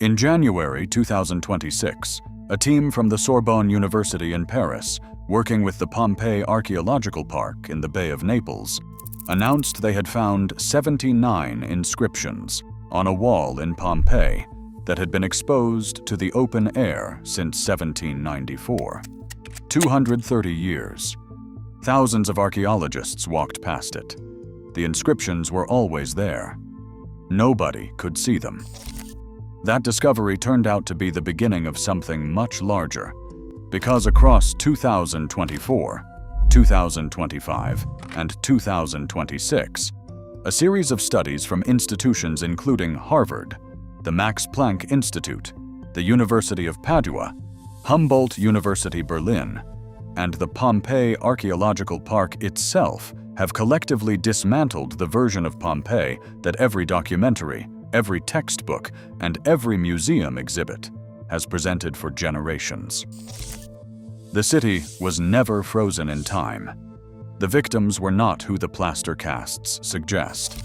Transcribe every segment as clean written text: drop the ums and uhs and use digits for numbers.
In January 2026, a team from the Sorbonne University in Paris, working with the Pompeii Archaeological Park in the Bay of Naples, announced they had found 79 inscriptions on a wall in Pompeii that had been exposed to the open air since 1794. 230 years. Thousands of archaeologists walked past it. The inscriptions were always there. Nobody could see them. That discovery turned out to be the beginning of something much larger, because across 2024, 2025, and 2026, a series of studies from institutions including Harvard, the Max Planck Institute, the University of Padua, Humboldt University Berlin, and the Pompeii Archaeological Park itself have collectively dismantled the version of Pompeii that every documentary, every textbook, and every museum exhibit has presented for generations. The city was never frozen in time. The victims were not who the plaster casts suggest.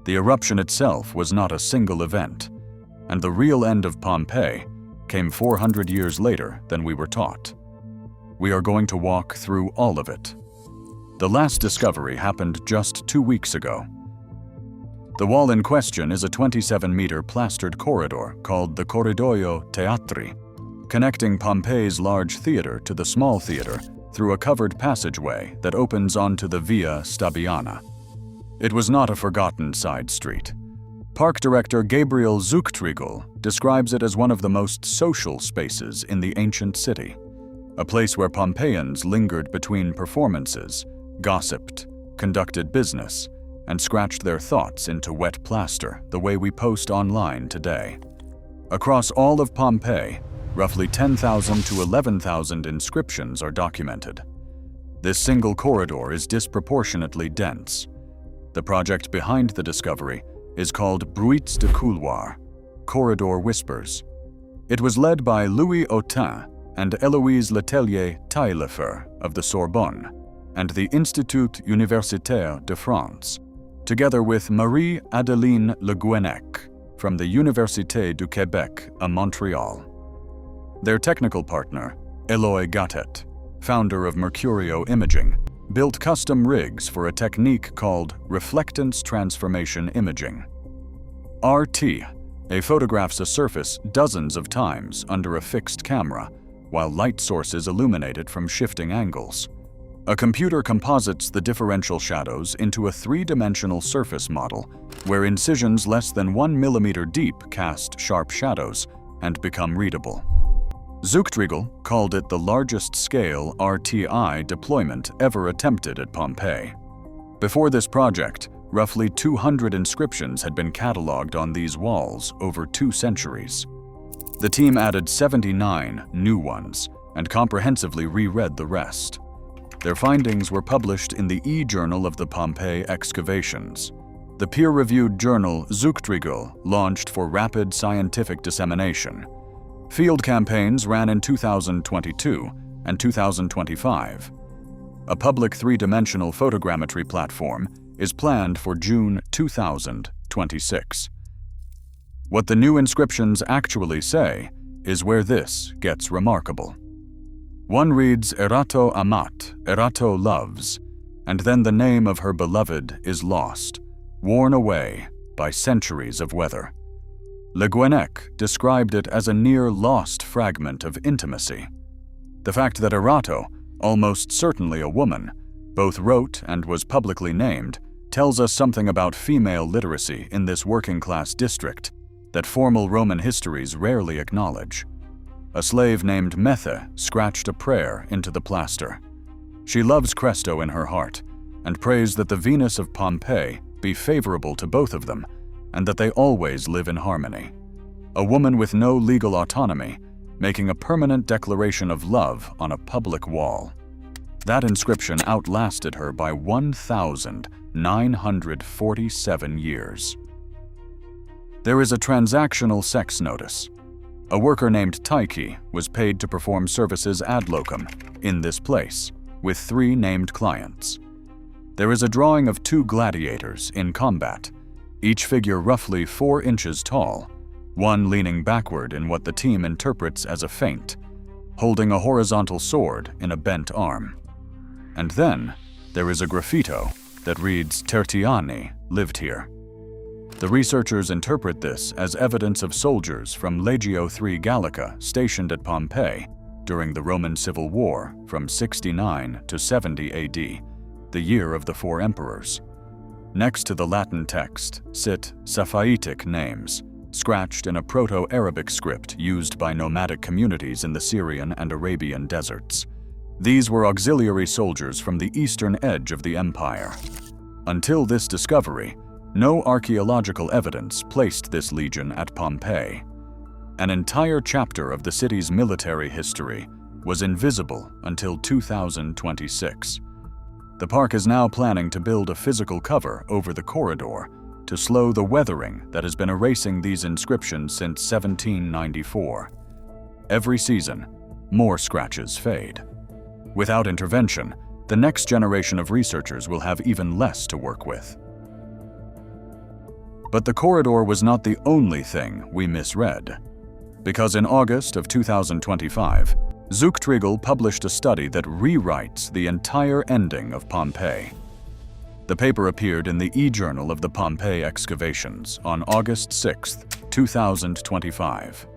The eruption itself was not a single event, and the real end of Pompeii came 400 years later than we were taught. We are going to walk through all of it. The last discovery happened just 2 weeks ago. The wall in question is a 27-meter plastered corridor called the Corridoio Teatri, connecting Pompeii's large theater to the small theater through a covered passageway that opens onto the Via Stabiana. It was not a forgotten side street. Park director Gabriel Zuchtriegel describes it as one of the most social spaces in the ancient city, a place where Pompeians lingered between performances, gossiped, conducted business, and scratched their thoughts into wet plaster the way we post online today. Across all of Pompeii, roughly 10,000 to 11,000 inscriptions are documented. This single corridor is disproportionately dense. The project behind the discovery is called Bruits de Couloir, Corridor Whispers. It was led by Louis Autin and Héloïse Letellier-Taillefer of the Sorbonne and the Institut Universitaire de France, together with Marie-Adeline Le Guennec from the Université du Québec à Montréal. Their technical partner, Eloy Gattet, founder of Mercurio Imaging, built custom rigs for a technique called Reflectance Transformation Imaging. RT, photographs a surface dozens of times under a fixed camera, while light sources illuminate it from shifting angles. A computer composites the differential shadows into a three-dimensional surface model, where incisions less than 1 millimeter deep cast sharp shadows and become readable. Zuchtriegel called it the largest-scale RTI deployment ever attempted at Pompeii. Before this project, roughly 200 inscriptions had been catalogued on these walls over 2 centuries. The team added 79 new ones and comprehensively reread the rest. Their findings were published in the e-journal of the Pompeii Excavations, the peer-reviewed journal Zuchtriegel launched for rapid scientific dissemination. Field campaigns ran in 2022 and 2025. A public three-dimensional photogrammetry platform is planned for June 2026. What the new inscriptions actually say is where this gets remarkable. One reads Erato amat, Erato loves, and then the name of her beloved is lost, worn away by centuries of weather. Le Guennec described it as a near-lost fragment of intimacy. The fact that Erato, almost certainly a woman, both wrote and was publicly named, tells us something about female literacy in this working-class district that formal Roman histories rarely acknowledge. A slave named Methe scratched a prayer into the plaster. She loves Cresto in her heart and prays that the Venus of Pompeii be favorable to both of them and that they always live in harmony. A woman with no legal autonomy, making a permanent declaration of love on a public wall. That inscription outlasted her by 1,947 years. There is a transactional sex notice. A worker named Taiki was paid to perform services ad locum in this place, with 3 named clients. There is a drawing of 2 gladiators in combat, each figure roughly 4 inches tall, one leaning backward in what the team interprets as a feint, holding a horizontal sword in a bent arm. And then there is a graffito that reads "Tertiani lived here." The researchers interpret this as evidence of soldiers from Legio III Gallica stationed at Pompeii during the Roman Civil War from 69 to 70 AD, the year of the four emperors. Next to the Latin text sit Safayitic names, scratched in a Proto-Arabic script used by nomadic communities in the Syrian and Arabian deserts. These were auxiliary soldiers from the eastern edge of the empire. Until this discovery, no archaeological evidence placed this legion at Pompeii. An entire chapter of the city's military history was invisible until 2026. The park is now planning to build a physical cover over the corridor to slow the weathering that has been erasing these inscriptions since 1794. Every season, more scratches fade. Without intervention, the next generation of researchers will have even less to work with. But the corridor was not the only thing we misread. Because in August of 2025, Zuchtriegel published a study that rewrites the entire ending of Pompeii. The paper appeared in the e-journal of the Pompeii Excavations on August 6, 2025.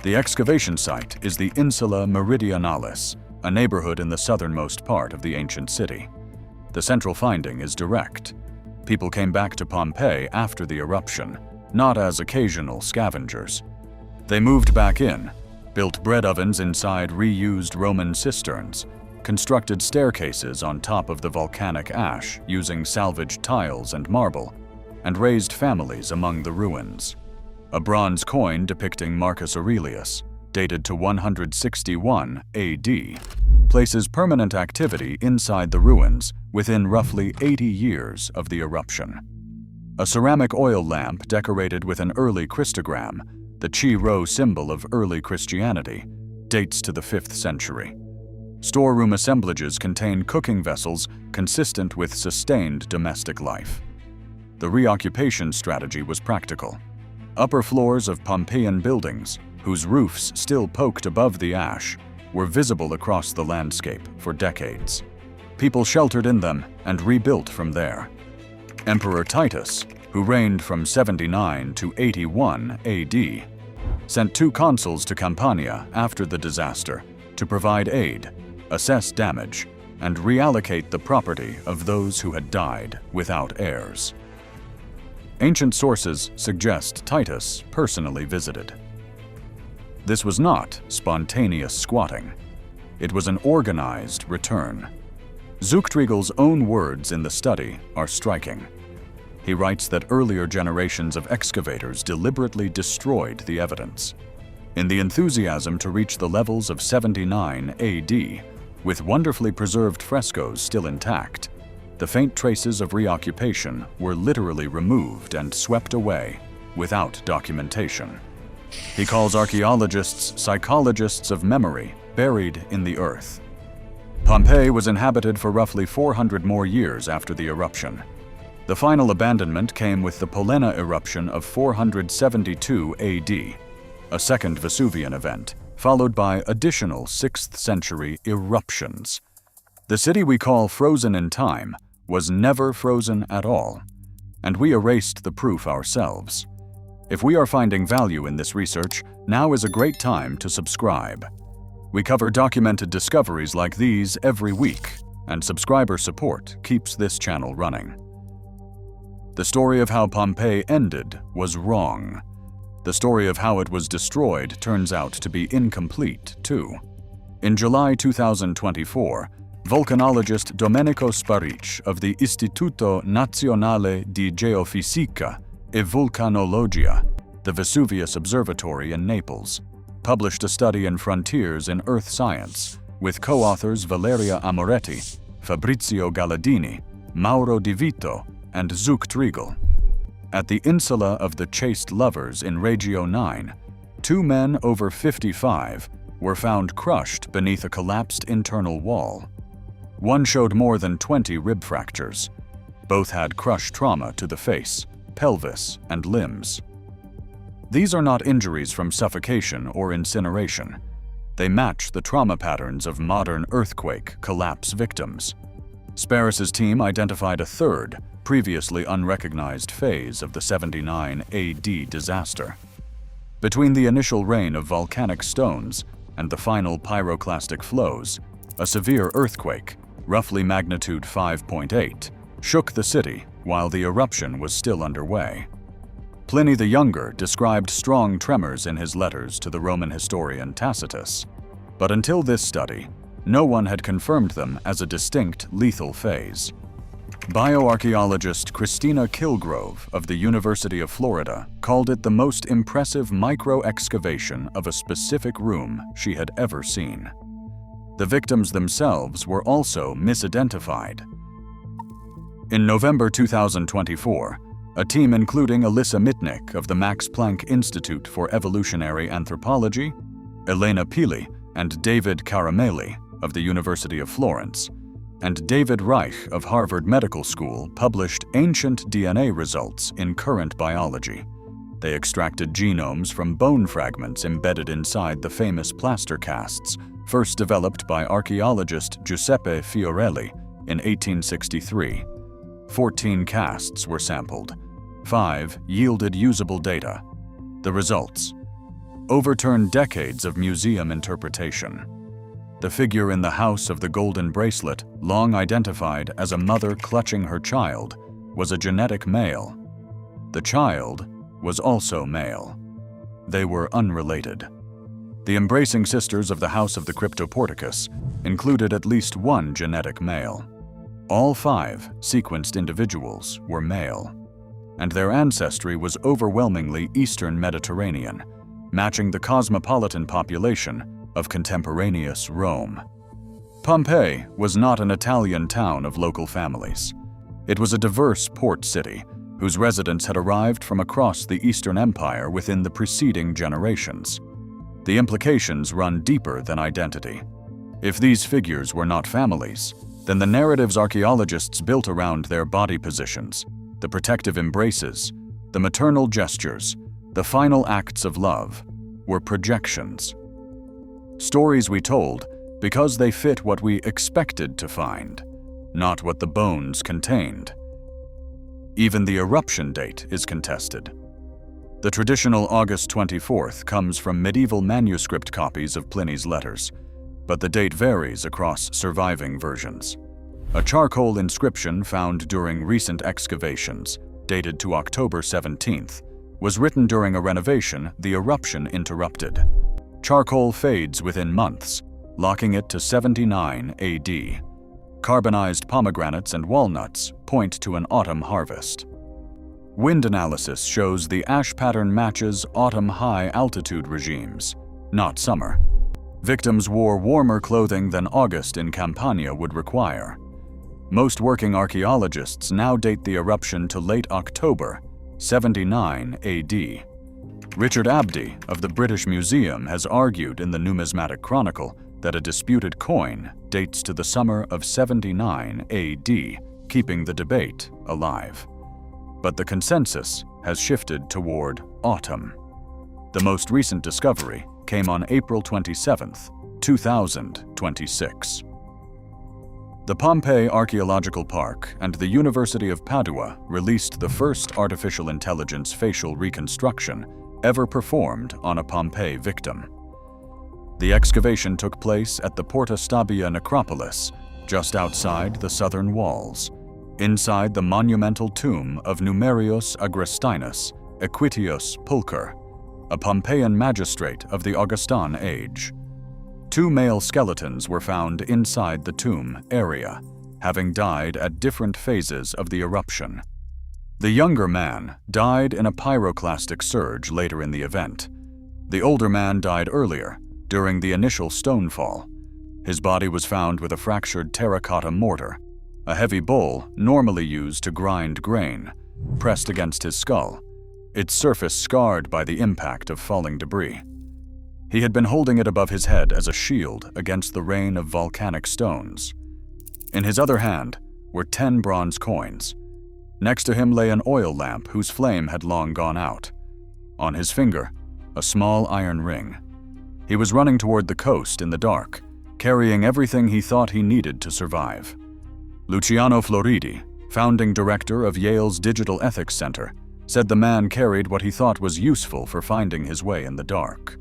The excavation site is the Insula Meridionalis, a neighborhood in the southernmost part of the ancient city. The central finding is direct. People came back to Pompeii after the eruption, not as occasional scavengers. They moved back in, built bread ovens inside reused Roman cisterns, constructed staircases on top of the volcanic ash using salvaged tiles and marble, and raised families among the ruins. A bronze coin depicting Marcus Aurelius, dated to 161 AD, places permanent activity inside the ruins within roughly 80 years of the eruption. A ceramic oil lamp decorated with an early Christogram, the Chi Rho symbol of early Christianity, dates to the 5th century. Storeroom assemblages contain cooking vessels consistent with sustained domestic life. The reoccupation strategy was practical. Upper floors of Pompeian buildings, whose roofs still poked above the ash, were visible across the landscape for decades. People sheltered in them and rebuilt from there. Emperor Titus, who reigned from 79 to 81 AD, sent 2 consuls to Campania after the disaster to provide aid, assess damage, and reallocate the property of those who had died without heirs. Ancient sources suggest Titus personally visited. This was not spontaneous squatting. It was an organized return. Zuchtriegel's own words in the study are striking. He writes that earlier generations of excavators deliberately destroyed the evidence. In the enthusiasm to reach the levels of 79 AD, with wonderfully preserved frescoes still intact, the faint traces of reoccupation were literally removed and swept away without documentation. He calls archaeologists psychologists of memory buried in the earth. Pompeii was inhabited for roughly 400 more years after the eruption. The final abandonment came with the Polenna eruption of 472 AD, a second Vesuvian event, followed by additional 6th century eruptions. The city we call frozen in time was never frozen at all, and we erased the proof ourselves. If we are finding value in this research, now is a great time to subscribe. We cover documented discoveries like these every week, and subscriber support keeps this channel running. The story of how Pompeii ended was wrong. The story of how it was destroyed turns out to be incomplete, too. In July 2024, volcanologist Domenico Sparice of the Istituto Nazionale di Geofisica e Vulcanologia, the Vesuvius Observatory in Naples, published a study in Frontiers in Earth Science with co-authors Valeria Amoretti, Fabrizio Galladini, Mauro Di Vito, and Zuchtriegel. At the Insula of the Chaste Lovers in Reggio 9, 2 men over 55 were found crushed beneath a collapsed internal wall. One showed more than 20 rib fractures. Both had crush trauma to the face, pelvis, and limbs. These are not injuries from suffocation or incineration. They match the trauma patterns of modern earthquake collapse victims. Sparice's team identified a third, previously unrecognized phase of the 79 AD disaster. Between the initial rain of volcanic stones and the final pyroclastic flows, a severe earthquake, roughly magnitude 5.8, shook the city while the eruption was still underway. Pliny the Younger described strong tremors in his letters to the Roman historian Tacitus, but until this study, no one had confirmed them as a distinct lethal phase. Bioarchaeologist Christina Kilgrove of the University of Florida called it the most impressive micro-excavation of a specific room she had ever seen. The victims themselves were also misidentified. In November 2024, a team including Elissa Mittnik of the Max Planck Institute for Evolutionary Anthropology, Elena Pilli and David Caramelli of the University of Florence, and David Reich of Harvard Medical School published ancient DNA results in Current Biology. They extracted genomes from bone fragments embedded inside the famous plaster casts, first developed by archaeologist Giuseppe Fiorelli in 1863. 14 casts were sampled. 5 yielded usable data. The results: overturned decades of museum interpretation. The figure in the House of the Golden Bracelet, long identified as a mother clutching her child, was a genetic male. The child was also male. They were unrelated. The embracing sisters of the House of the Cryptoporticus included at least one genetic male. All 5 sequenced individuals were male, and their ancestry was overwhelmingly Eastern Mediterranean, matching the cosmopolitan population of contemporaneous Rome. Pompeii was not an Italian town of local families. It was a diverse port city whose residents had arrived from across the Eastern Empire within the preceding generations. The implications run deeper than identity. If these figures were not families, then the narratives archaeologists built around their body positions, the protective embraces, the maternal gestures, the final acts of love, were projections. Stories we told because they fit what we expected to find, not what the bones contained. Even the eruption date is contested. The traditional August 24th comes from medieval manuscript copies of Pliny's letters, but the date varies across surviving versions. A charcoal inscription found during recent excavations, dated to October 17th, was written during a renovation the eruption interrupted. Charcoal fades within months, locking it to 79 AD. Carbonized pomegranates and walnuts point to an autumn harvest. Wind analysis shows the ash pattern matches autumn high-altitude regimes, not summer. Victims wore warmer clothing than August in Campania would require. Most working archaeologists now date the eruption to late October, 79 AD. Richard Abdy of the British Museum has argued in the Numismatic Chronicle that a disputed coin dates to the summer of 79 AD, keeping the debate alive. But the consensus has shifted toward autumn. The most recent discovery came on April 27, 2026. The Pompeii Archaeological Park and the University of Padua released the first artificial intelligence facial reconstruction ever performed on a Pompeii victim. The excavation took place at the Porta Stabia necropolis, just outside the southern walls, inside the monumental tomb of Numerius Agrestinus Equitius Pulcher, a Pompeian magistrate of the Augustan age. 2 male skeletons were found inside the tomb area, having died at different phases of the eruption. The younger man died in a pyroclastic surge later in the event. The older man died earlier, during the initial stonefall. His body was found with a fractured terracotta mortar, a heavy bowl normally used to grind grain, pressed against his skull, its surface scarred by the impact of falling debris. He had been holding it above his head as a shield against the rain of volcanic stones. In his other hand were 10 bronze coins. Next to him lay an oil lamp whose flame had long gone out. On his finger, a small iron ring. He was running toward the coast in the dark, carrying everything he thought he needed to survive. Luciano Floridi, founding director of Yale's Digital Ethics Center, said the man carried what he thought was useful for finding his way in the dark.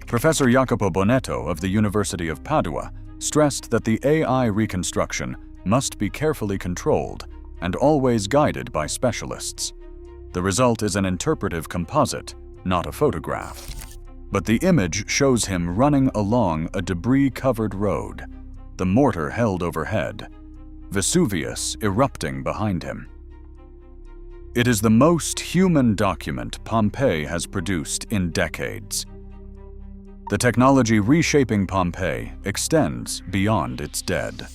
Professor Jacopo Bonetto of the University of Padua stressed that the AI reconstruction must be carefully controlled and always guided by specialists. The result is an interpretive composite, not a photograph. But the image shows him running along a debris-covered road, the mortar held overhead, Vesuvius erupting behind him. It is the most human document Pompeii has produced in decades. The technology reshaping Pompeii extends beyond its dead.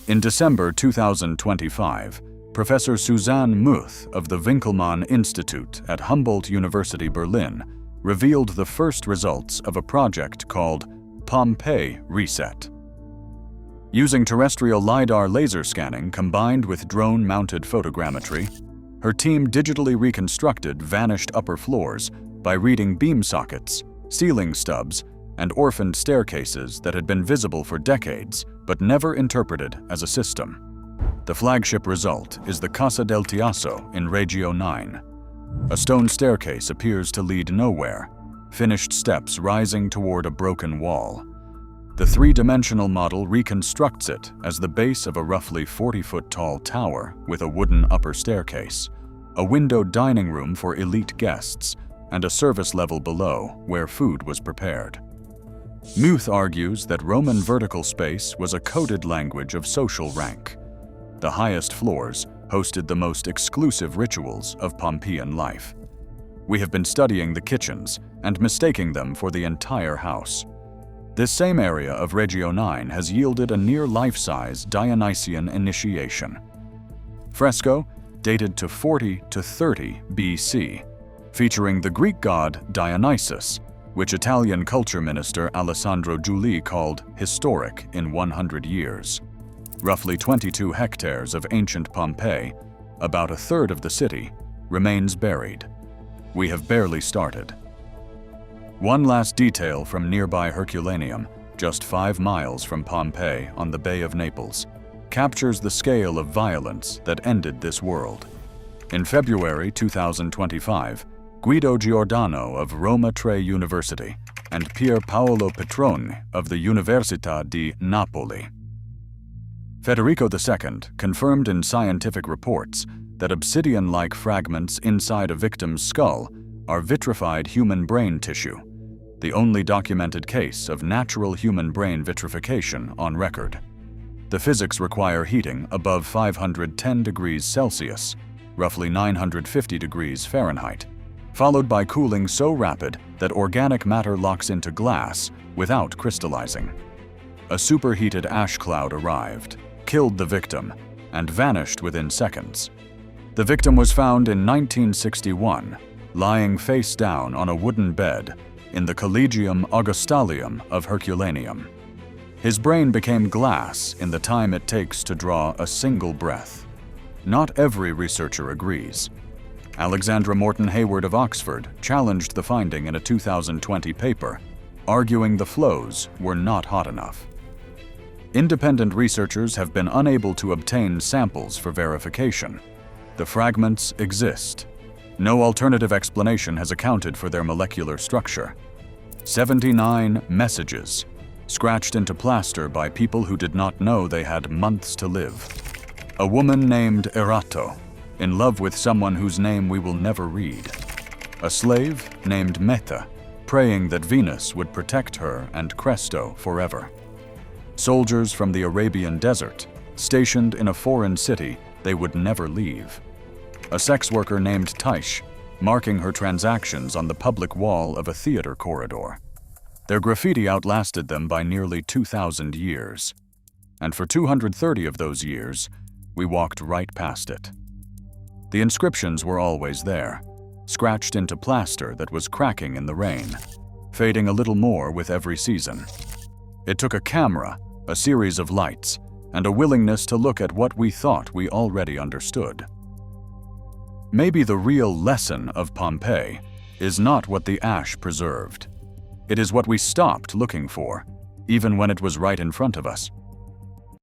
In December 2025, Professor Susanne Muth of the Winkelmann Institute at Humboldt University Berlin revealed the first results of a project called Pompeii Reset. Using terrestrial LiDAR laser scanning combined with drone-mounted photogrammetry, her team digitally reconstructed vanished upper floors by reading beam sockets, ceiling stubs, and orphaned staircases that had been visible for decades but never interpreted as a system. The flagship result is the Casa del Tiasso in Reggio 9. A stone staircase appears to lead nowhere, finished steps rising toward a broken wall. The three-dimensional model reconstructs it as the base of a roughly 40-foot-tall tower with a wooden upper staircase, a windowed dining room for elite guests, and a service level below where food was prepared. Muth argues that Roman vertical space was a coded language of social rank. The highest floors hosted the most exclusive rituals of Pompeian life. We have been studying the kitchens and mistaking them for the entire house. This same area of Reggio 9 has yielded a near life-size Dionysian initiation. Fresco, dated to 40 to 30 BC, featuring the Greek god Dionysus, which Italian culture minister Alessandro Giuli called historic in 100 years. Roughly 22 hectares of ancient Pompeii, about a third of the city, remains buried. We have barely started. One last detail from nearby Herculaneum, just 5 miles from Pompeii on the Bay of Naples, captures the scale of violence that ended this world. In February 2025, Guido Giordano of Roma Tre University and Pier Paolo Petrone of the Università di Napoli. Federico II confirmed in scientific reports that obsidian-like fragments inside a victim's skull are vitrified human brain tissue, the only documented case of natural human brain vitrification on record. The physics require heating above 510 degrees Celsius, roughly 950 degrees Fahrenheit, followed by cooling so rapid that organic matter locks into glass without crystallizing. A superheated ash cloud arrived, killed the victim, and vanished within seconds. The victim was found in 1961, lying face down on a wooden bed in the Collegium Augustaleum of Herculaneum. His brain became glass in the time it takes to draw a single breath. Not every researcher agrees. Alexandra Morton Hayward of Oxford challenged the finding in a 2020 paper, arguing the flows were not hot enough. Independent researchers have been unable to obtain samples for verification. The fragments exist. No alternative explanation has accounted for their molecular structure. 79 messages, scratched into plaster by people who did not know they had months to live. A woman named Erato, in love with someone whose name we will never read. A slave named Meta, praying that Venus would protect her and Cresto forever. Soldiers from the Arabian desert, stationed in a foreign city they would never leave. A sex worker named Taish, marking her transactions on the public wall of a theater corridor. Their graffiti outlasted them by nearly 2,000 years. And for 230 of those years, we walked right past it. The inscriptions were always there, scratched into plaster that was cracking in the rain, fading a little more with every season. It took a camera, a series of lights, and a willingness to look at what we thought we already understood. Maybe the real lesson of Pompeii is not what the ash preserved. It is what we stopped looking for, even when it was right in front of us.